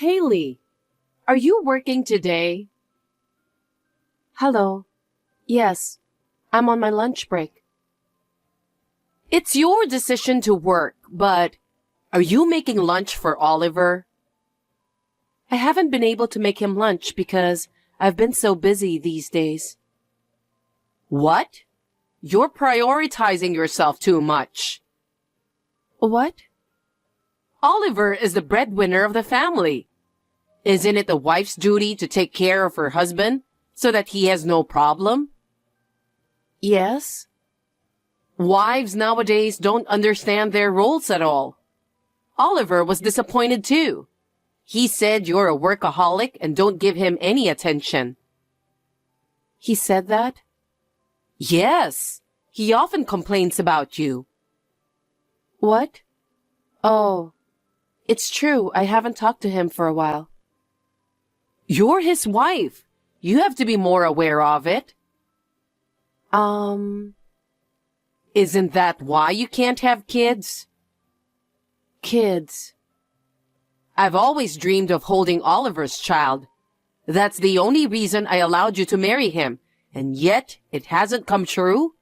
Haley, are you working today? Hello. Yes, I'm on my lunch break. It's your decision to work, but are you making lunch for Oliver? I haven't been able to make him lunch because I've been so busy these days. What? You're prioritizing yourself too much. What? Oliver is the breadwinner of the family. Isn't it the wife's duty to take care of her husband so that he has no problem? Yes. Wives nowadays don't understand their roles at all. Oliver was disappointed too. He said you're a workaholic and don't give him any attention. He said that? Yes. He often complains about you. What? Oh, it's true. I haven't talked to him for a while. You're his wife. You have to be more aware of it. Isn't that why you can't have kids? Kids. I've always dreamed of holding Oliver's child. That's the only reason I allowed you to marry him, and yet it hasn't come true?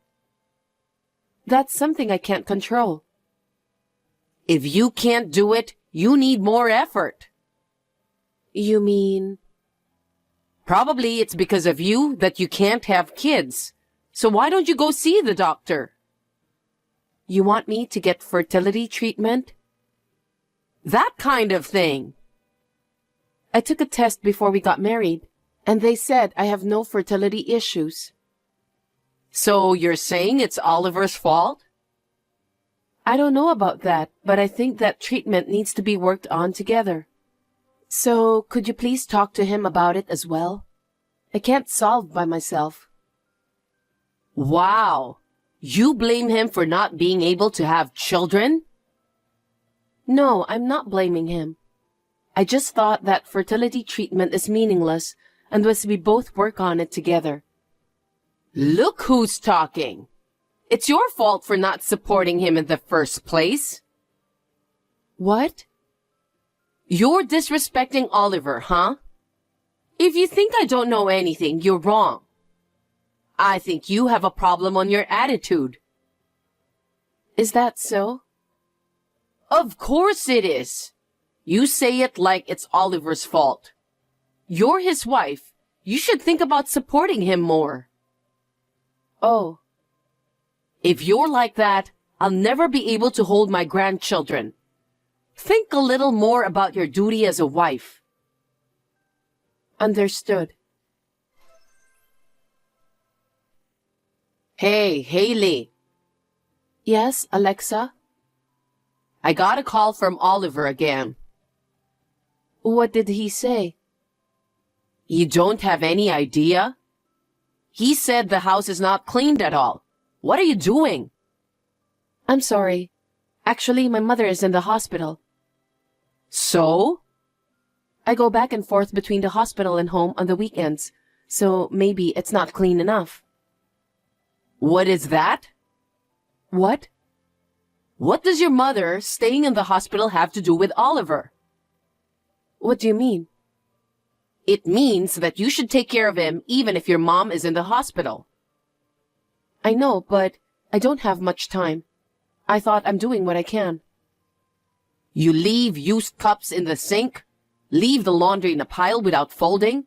That's something I can't control. If you can't do it, you need more effort. You mean? Probably it's because of you that you can't have kids. So why don't you go see the doctor? You want me to get fertility treatment? That kind of thing. I took a test before we got married, and they said I have no fertility issues. So you're saying it's Oliver's fault? I don't know about that, but I think that treatment needs to be worked on together. So, could you please talk to him about it as well? I can't solve by myself. Wow. You blame him for not being able to have children? No, I'm not blaming him. I just thought that fertility treatment is meaningless unless we both work on it together. Look who's talking. It's your fault for not supporting him in the first place. What? You're disrespecting Oliver, huh? If you think I don't know anything, you're wrong. I think you have a problem on your attitude. Is that so? Of course it is. You say it like it's Oliver's fault. You're his wife. You should think about supporting him more. Oh. If you're like that, I'll never be able to hold my grandchildren. Think a little more about your duty as a wife. Understood. Hey, Haley. Yes, Alexa? I got a call from Oliver again. What did he say? You don't have any idea? He said the house is not cleaned at all. What are you doing? I'm sorry. Actually, my mother is in the hospital. So? I go back and forth between the hospital and home on the weekends, so maybe it's not clean enough. What is that? What? What does your mother staying in the hospital have to do with Oliver? What do you mean? It means that you should take care of him even if your mom is in the hospital. I know, but I don't have much time. I thought I'm doing what I can. You leave used cups in the sink? Leave the laundry in a pile without folding?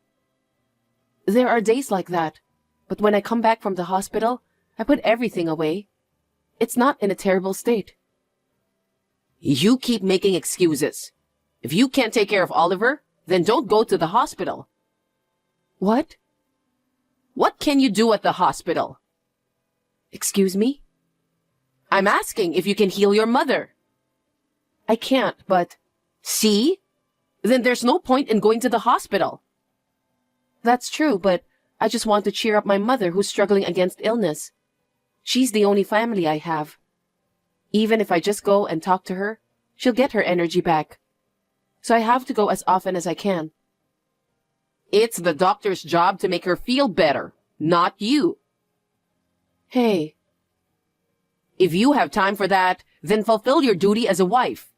There are days like that, but when I come back from the hospital, I put everything away. It's not in a terrible state. You keep making excuses. If you can't take care of Oliver, then don't go to the hospital. What? What can you do at the hospital? Excuse me? I'm asking if you can heal your mother. I can't, but... See? Then there's no point in going to the hospital. That's true, but I just want to cheer up my mother who's struggling against illness. She's the only family I have. Even if I just go and talk to her, she'll get her energy back. So I have to go as often as I can. It's the doctor's job to make her feel better, not you. Hey. If you have time for that, then fulfill your duty as a wife.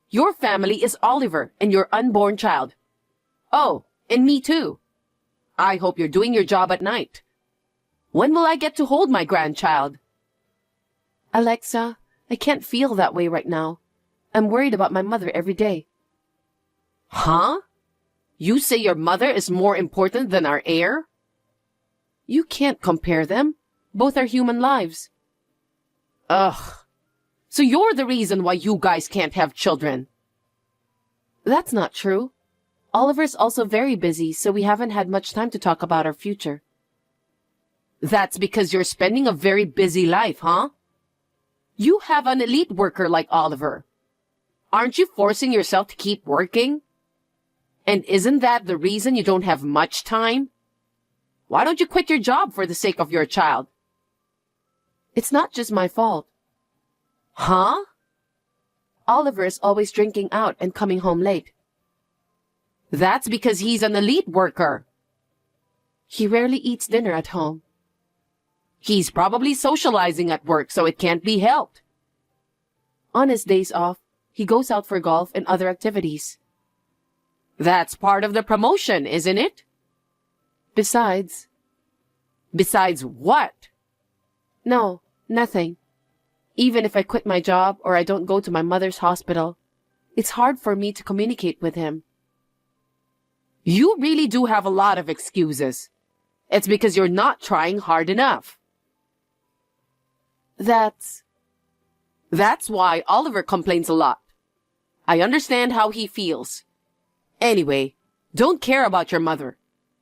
Your family is Oliver and your unborn child. Oh, and me too. I hope you're doing your job at night. When will I get to hold my grandchild? Alexa, I can't feel that way right now. I'm worried about my mother every day. Huh? You say your mother is more important than our heir? You can't compare them. Both are human lives. Ugh. So you're the reason why you guys can't have children. That's not true. Oliver's also very busy, so we haven't had much time to talk about our future. That's because you're spending a very busy life, huh? You have an elite worker like Oliver. Aren't you forcing yourself to keep working? And isn't that the reason you don't have much time? Why don't you quit your job for the sake of your child? It's not just my fault. Huh? Oliver is always drinking out and coming home late. That's because he's an elite worker. He rarely eats dinner at home. He's probably socializing at work, so it can't be helped. On his days off, he goes out for golf and other activities. That's part of the promotion, isn't it? Besides what? No, nothing. Even if I quit my job or I don't go to my mother's hospital, it's hard for me to communicate with him. You really do have a lot of excuses. It's because you're not trying hard enough. That's why Oliver complains a lot. I understand how he feels. Anyway, don't care about your mother.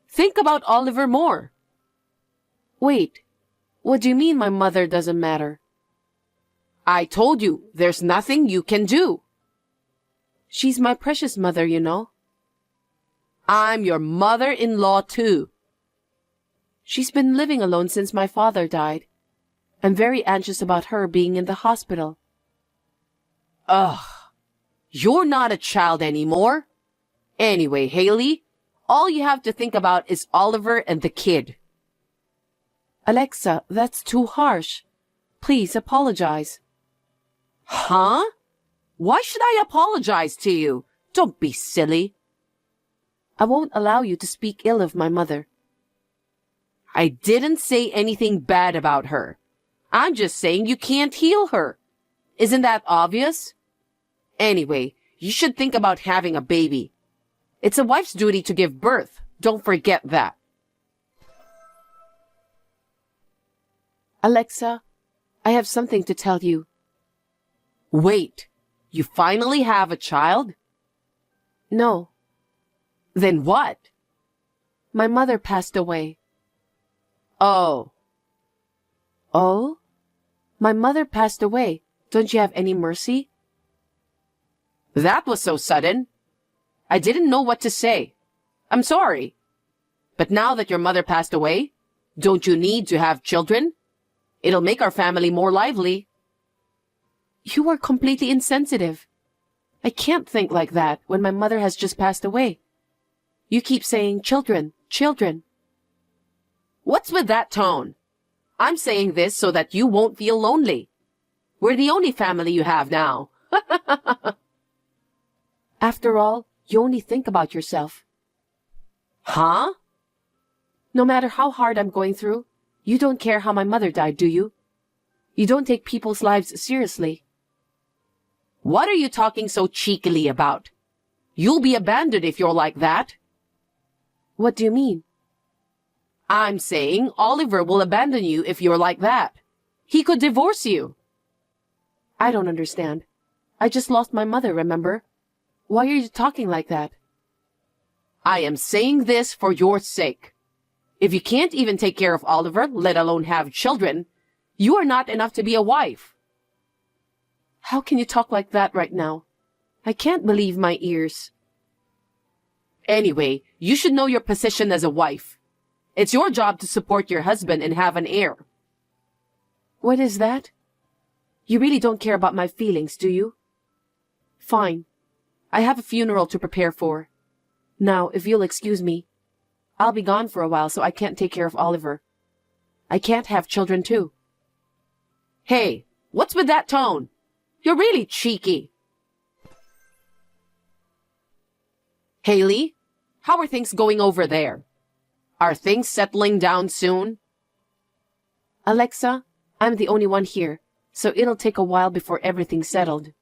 Think about Oliver more. Wait, what do you mean my mother doesn't matter? I told you, there's nothing you can do. She's my precious mother, you know. I'm your mother-in-law too. She's been living alone since my father died. I'm very anxious about her being in the hospital. Ugh, you're not a child anymore. Anyway, Haley, all you have to think about is Oliver and the kid. Alexa, that's too harsh. Please apologize. Huh? Why should I apologize to you? Don't be silly. I won't allow you to speak ill of my mother. I didn't say anything bad about her. I'm just saying you can't heal her. Isn't that obvious? Anyway, you should think about having a baby. It's a wife's duty to give birth. Don't forget that. Alexa, I have something to tell you. Wait, you finally have a child? No. Then what? My mother passed away. Oh. Oh? My mother passed away. Don't you have any mercy? That was so sudden. I didn't know what to say. I'm sorry. But now that your mother passed away, don't you need to have children? It'll make our family more lively. You are completely insensitive. I can't think like that when my mother has just passed away. You keep saying children, children. What's with that tone? I'm saying this so that you won't feel lonely. We're the only family you have now. After all, you only think about yourself. Huh? No matter how hard I'm going through, you don't care how my mother died, do you? You don't take people's lives seriously. What are you talking so cheekily about? You'll be abandoned if you're like that. What do you mean? I'm saying Oliver will abandon you if you're like that. He could divorce you. I don't understand. I just lost my mother, remember? Why are you talking like that? I am saying this for your sake. If you can't even take care of Oliver, let alone have children, you are not enough to be a wife. How can you talk like that right now? I can't believe my ears. Anyway, you should know your position as a wife. It's your job to support your husband and have an heir. What is that? You really don't care about my feelings, do you? Fine. I have a funeral to prepare for. Now, if you'll excuse me, I'll be gone for a while so I can't take care of Oliver. I can't have children too. Hey, what's with that tone? You're really cheeky. Haley, how are things going over there? Are things settling down soon? Alexa, I'm the only one here, so it'll take a while before everything's settled.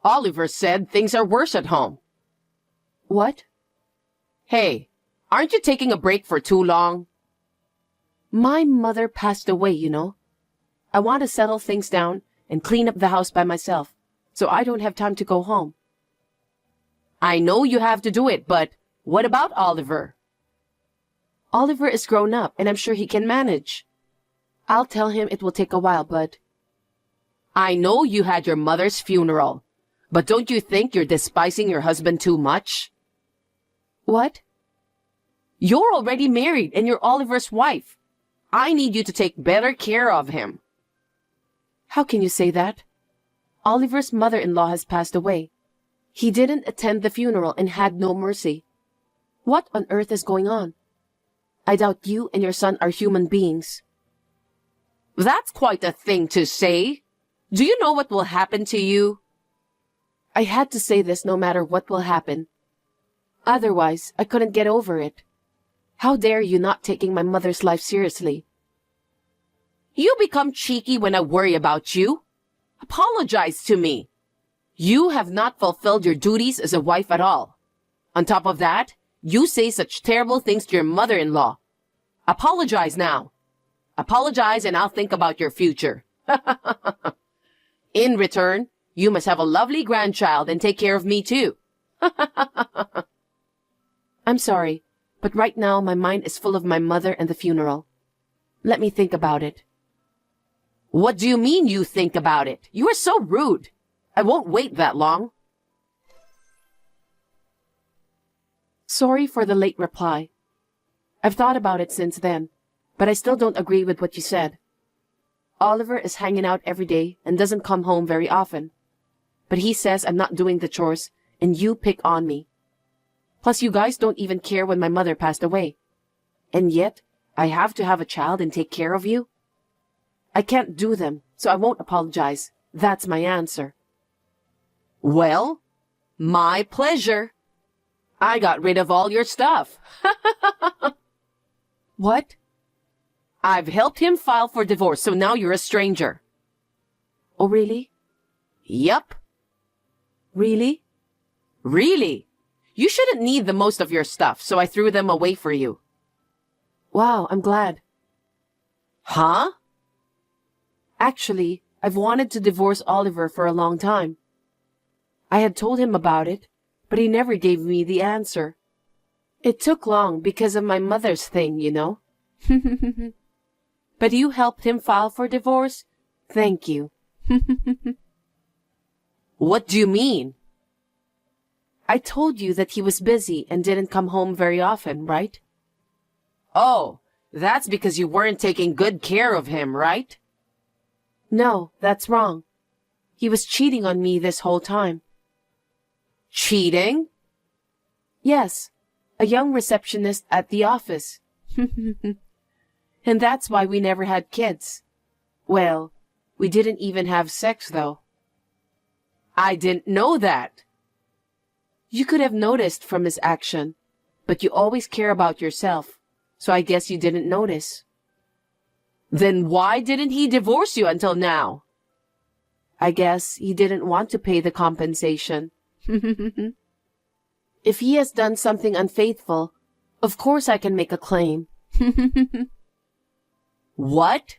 Oliver said things are worse at home. What? Hey, aren't you taking a break for too long? My mother passed away, you know. I want to settle things down and clean up the house by myself, so I don't have time to go home. I know you have to do it, but what about Oliver? Oliver is grown up, and I'm sure he can manage. I'll tell him it will take a while, but... I know you had your mother's funeral, but don't you think you're despising your husband too much? What? You're already married, and you're Oliver's wife. I need you to take better care of him. How can you say that? Oliver's mother-in-law has passed away. He didn't attend the funeral and had no mercy. What on earth is going on? I doubt you and your son are human beings. That's quite a thing to say. Do you know what will happen to you? I had to say this no matter what will happen. Otherwise, I couldn't get over it. How dare you not taking my mother's life seriously? You become cheeky when I worry about you. Apologize to me. You have not fulfilled your duties as a wife at all. On top of that, you say such terrible things to your mother-in-law. Apologize now. Apologize and I'll think about your future. In return, you must have a lovely grandchild and take care of me too. I'm sorry, but right now my mind is full of my mother and the funeral. Let me think about it. What do you mean you think about it? You are so rude. I won't wait that long. Sorry for the late reply. I've thought about it since then, but I still don't agree with what you said. Oliver is hanging out every day and doesn't come home very often. But he says I'm not doing the chores and you pick on me. Plus you guys don't even care when my mother passed away. And yet, I have to have a child and take care of you? I can't do them, so I won't apologize. That's my answer. Well, my pleasure. I got rid of all your stuff. What? I've helped him file for divorce, so now you're a stranger. Oh, really? Yup. Really? Really? You shouldn't need the most of your stuff, so I threw them away for you. Wow, I'm glad. Huh? Actually, I've wanted to divorce Oliver for a long time. I had told him about it, but he never gave me the answer. It took long because of my mother's thing, you know. But you helped him file for divorce? Thank you. What do you mean? I told you that he was busy and didn't come home very often, right? Oh, that's because you weren't taking good care of him, right? No, that's wrong. He was cheating on me this whole time. Cheating? Yes, a young receptionist at the office. And that's why we never had kids. Well, we didn't even have sex, though. I didn't know that. You could have noticed from his action, but you always care about yourself, so I guess you didn't notice. Then why didn't he divorce you until now? I guess he didn't want to pay the compensation. If he has done something unfaithful, of course I can make a claim. What?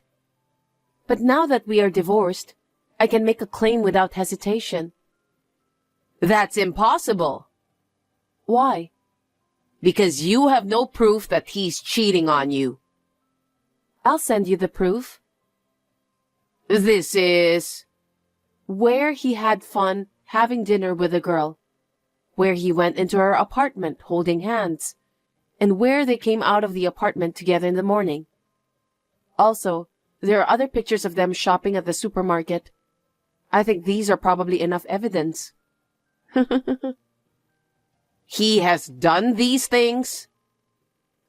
But now that we are divorced, I can make a claim without hesitation. That's impossible. Why? Because you have no proof that he's cheating on you. I'll send you the proof. This is... Where he had fun having dinner with a girl. Where he went into her apartment holding hands. And where they came out of the apartment together in the morning. Also, there are other pictures of them shopping at the supermarket. I think these are probably enough evidence. He has done these things?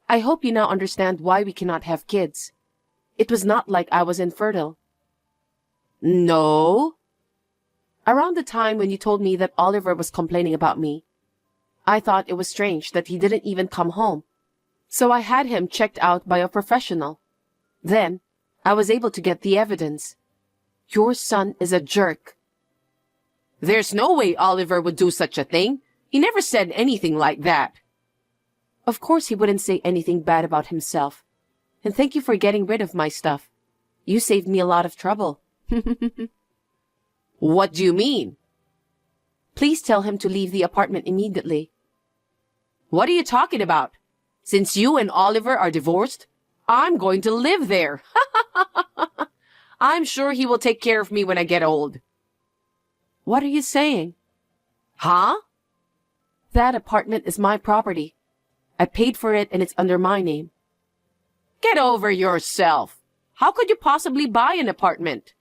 I hope you now understand why we cannot have kids. It was not like I was infertile. No. Around the time when you told me that Oliver was complaining about me, I thought it was strange that he didn't even come home, so I had him checked out by a professional. Then, I was able to get the evidence. Your son is a jerk. There's no way Oliver would do such a thing. He never said anything like that. Of course he wouldn't say anything bad about himself. And thank you for getting rid of my stuff. You saved me a lot of trouble. What do you mean? Please tell him to leave the apartment immediately. What are you talking about? Since you and Oliver are divorced, I'm going to live there. I'm sure he will take care of me when I get old. What are you saying? Huh? That apartment is my property. I paid for it and it's under my name. Get over yourself. How could you possibly buy an apartment?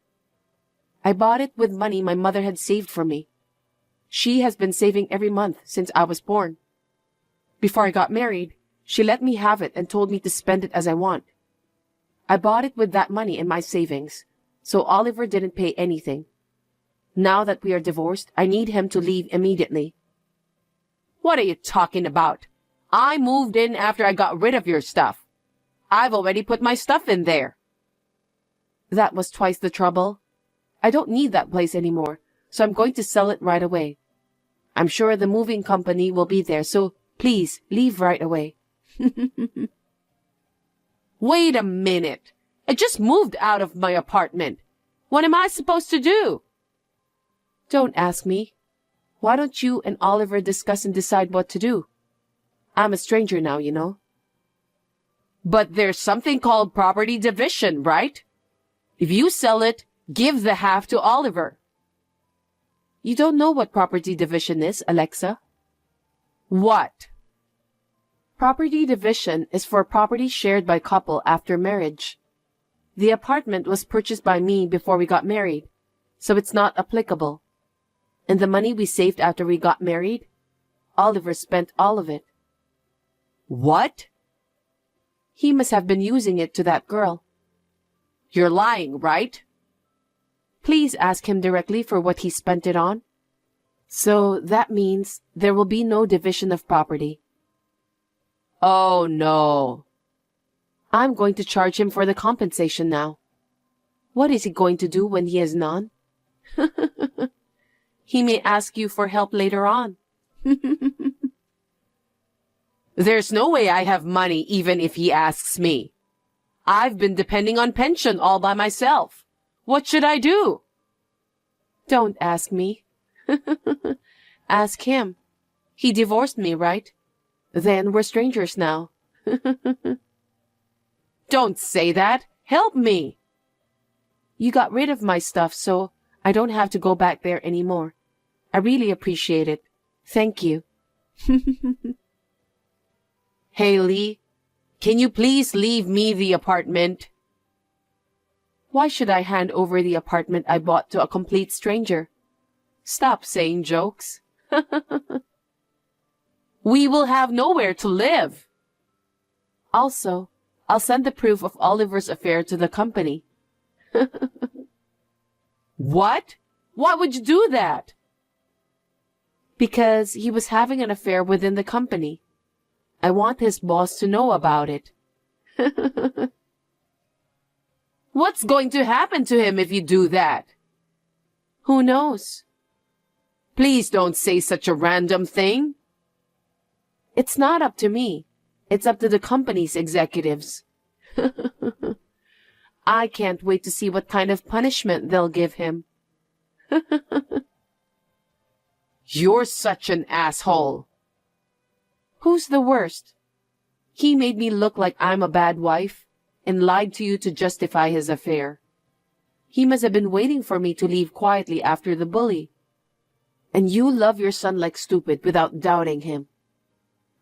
I bought it with money my mother had saved for me. She has been saving every month since I was born. Before I got married, she let me have it and told me to spend it as I want. I bought it with that money and my savings, so Oliver didn't pay anything. Now that we are divorced, I need him to leave immediately. What are you talking about? I moved in after I got rid of your stuff. I've already put my stuff in there. That was twice the trouble. I don't need that place anymore, so I'm going to sell it right away. I'm sure the moving company will be there, so please leave right away. Wait a minute. I just moved out of my apartment. What am I supposed to do? Don't ask me. Why don't you and Oliver discuss and decide what to do? I'm a stranger now, you know. But there's something called property division, right? If you sell it, give the half to Oliver. You don't know what property division is, Alexa. What? Property division is for property shared by couple after marriage. The apartment was purchased by me before we got married, so it's not applicable. And the money we saved after we got married, Oliver spent all of it. What? He must have been using it to that girl. You're lying, right? Please ask him directly for what he spent it on. So that means there will be no division of property. Oh, no. I'm going to charge him for the compensation now. What is he going to do when he is none? He may ask you for help later on. There's no way I have money even if he asks me. I've been depending on pension all by myself. What should I do? Don't ask me. Ask him. He divorced me, right? Then we're strangers now. Don't say that. Help me. You got rid of my stuff, so I don't have to go back there anymore. I really appreciate it. Thank you. Haley, can you please leave me the apartment? Why should I hand over the apartment I bought to a complete stranger? Stop saying jokes. We will have nowhere to live. Also, I'll send the proof of Oliver's affair to the company. What? Why would you do that? Because he was having an affair within the company. I want his boss to know about it. What's going to happen to him if you do that? Who knows? Please don't say such a random thing. It's not up to me. It's up to the company's executives. I can't wait to see what kind of punishment they'll give him. You're such an asshole. Who's the worst? He made me look like I'm a bad wife and lied to you to justify his affair. He must have been waiting for me to leave quietly after the bully. And you love your son like stupid without doubting him.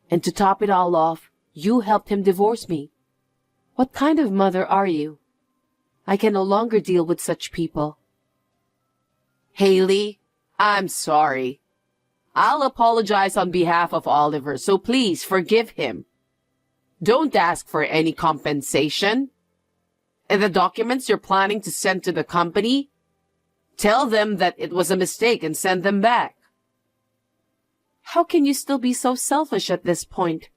And to top it all off, you helped him divorce me. What kind of mother are you? I can no longer deal with such people. Haley, I'm sorry. I'll apologize on behalf of Oliver, so please forgive him. Don't ask for any compensation. And the documents you're planning to send to the company, tell them that it was a mistake and send them back. How can you still be so selfish at this point?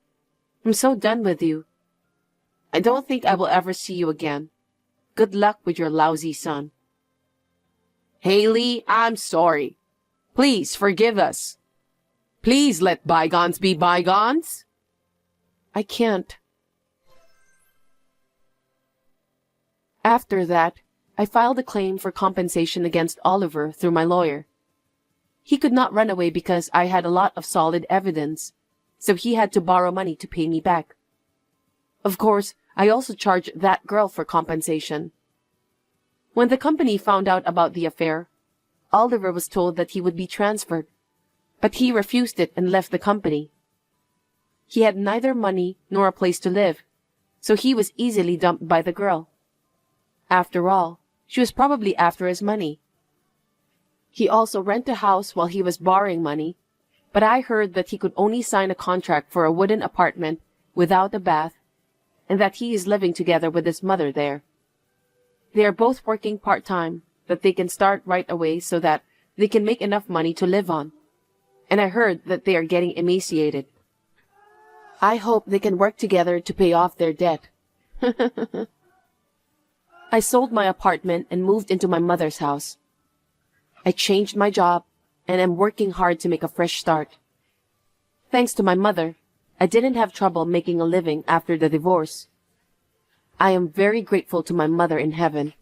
I'm so done with you. I don't think I will ever see you again. Good luck with your lousy son. Haley, I'm sorry. Please forgive us. Please let bygones be bygones. I can't. After that, I filed a claim for compensation against Oliver through my lawyer. He could not run away because I had a lot of solid evidence, so he had to borrow money to pay me back. Of course, I also charged that girl for compensation. When the company found out about the affair, Oliver was told that he would be transferred, but he refused it and left the company. He had neither money nor a place to live, so he was easily dumped by the girl. After all, she was probably after his money. He also rented a house while he was borrowing money, but I heard that he could only sign a contract for a wooden apartment without a bath, and that he is living together with his mother there. They are both working part-time, that they can start right away so that they can make enough money to live on. And I heard that they are getting emaciated. I hope they can work together to pay off their debt. I sold my apartment and moved into my mother's house. I changed my job and am working hard to make a fresh start. Thanks to my mother, I didn't have trouble making a living after the divorce. I am very grateful to my mother in heaven.